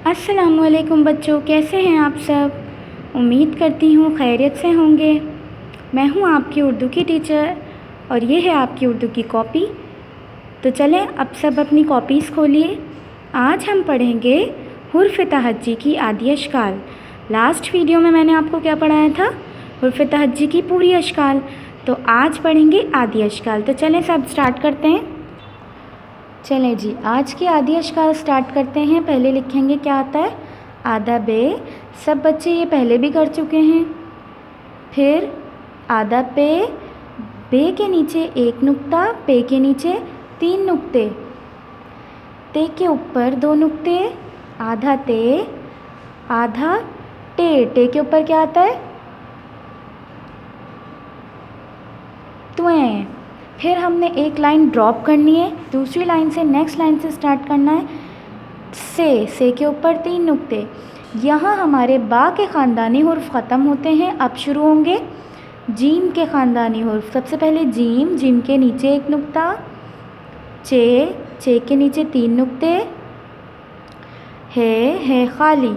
अस्सलामुअलैकुम बच्चों, कैसे हैं आप सब। उम्मीद करती हूँ खैरियत से होंगे। मैं हूँ आपकी उर्दू की टीचर और ये है आपकी उर्दू की कॉपी। तो चलें अब सब अपनी कॉपीज़ खोलिए। आज हम पढ़ेंगे हुर्फ़ तहज्जी की आदि अशकाल। लास्ट वीडियो में मैंने आपको क्या पढ़ाया था, हुर्फ़ तहज्जी की पूरी अशकाल। तो आज पढ़ेंगे आदि अशकाल। तो चलें सब स्टार्ट करते हैं। चलें जी, आज की आदि अशकाल स्टार्ट करते हैं। पहले लिखेंगे क्या आता है, आधा बे। सब बच्चे ये पहले भी कर चुके हैं। फिर आधा पे, बे के नीचे एक नुक्ता, पे के नीचे 3 नुक्ते, ते के ऊपर 2 नुक्ते, आधा ते, आधा टे। टे के ऊपर क्या आता है, त्वें। फिर हमने एक लाइन ड्रॉप करनी है, दूसरी लाइन से नेक्स्ट लाइन से स्टार्ट करना है। से के ऊपर 3 नुक्ते। यहाँ हमारे बा के ख़ानदानी हुर्फ ख़त्म होते हैं। अब शुरू होंगे जीम के ख़ानदानी हुर्फ। सबसे पहले जीम, जीम के नीचे एक नुक्ता, चे के नीचे 3 नुक्ते, है खाली।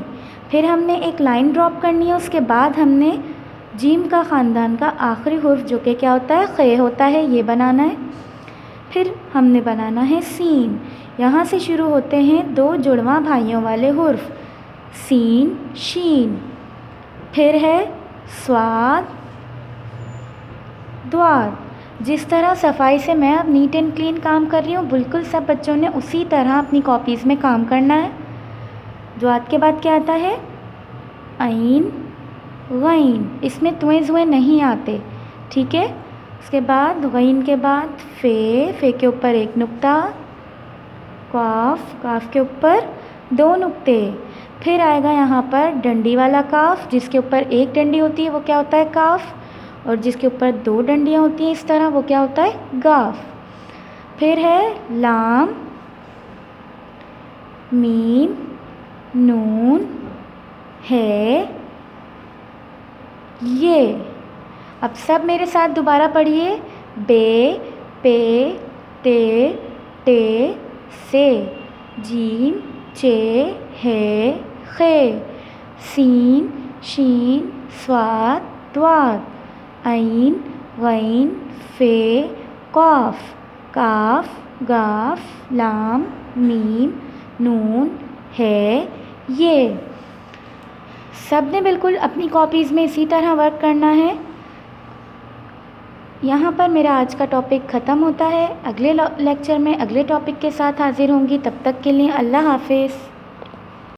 फिर हमने एक लाइन ड्रॉप करनी है। उसके बाद हमने जीम का ख़ानदान का आखिरी हुर्फ जो कि क्या होता है, खे होता है, ये बनाना है। फिर हमने बनाना है सीन। यहाँ से शुरू होते हैं 2 जुड़वा भाइयों वाले हुर्फ, सीन शीन। फिर है स्वाद द्वाद। जिस तरह सफाई से मैं अब नीट एंड क्लीन काम कर रही हूँ, बिल्कुल सब बच्चों ने उसी तरह अपनी कॉपीज़ में काम करना है। द्वाद के बाद क्या आता है, ऐन गैन। इसमें तुएं जुएं नहीं आते, ठीक है। उसके बाद गैन के बाद फे के ऊपर एक नुक्ता, काफ के ऊपर 2 नुक्ते। फिर आएगा यहाँ पर डंडी वाला काफ, जिसके ऊपर एक डंडी होती है वो क्या होता है, काफ। और जिसके ऊपर 2 डंडियाँ होती हैं इस तरह, वो क्या होता है, गाफ। फिर है लाम, मीम, नून, है, ये। अब सब मेरे साथ दोबारा पढ़िए। बे, पे, ते, से, जीम, चे, है, खे, सीन, शीन, स्वाद, द्वाद, ऐन, गैन, फे, काफ, गाफ, लाम, मीम, नून, है, ये। सब ने बिल्कुल अपनी कॉपीज़ में इसी तरह वर्क करना है। यहाँ पर मेरा आज का टॉपिक ख़त्म होता है। अगले लेक्चर में अगले टॉपिक के साथ हाज़िर होंगी। तब तक के लिए अल्लाह हाफ़िज़।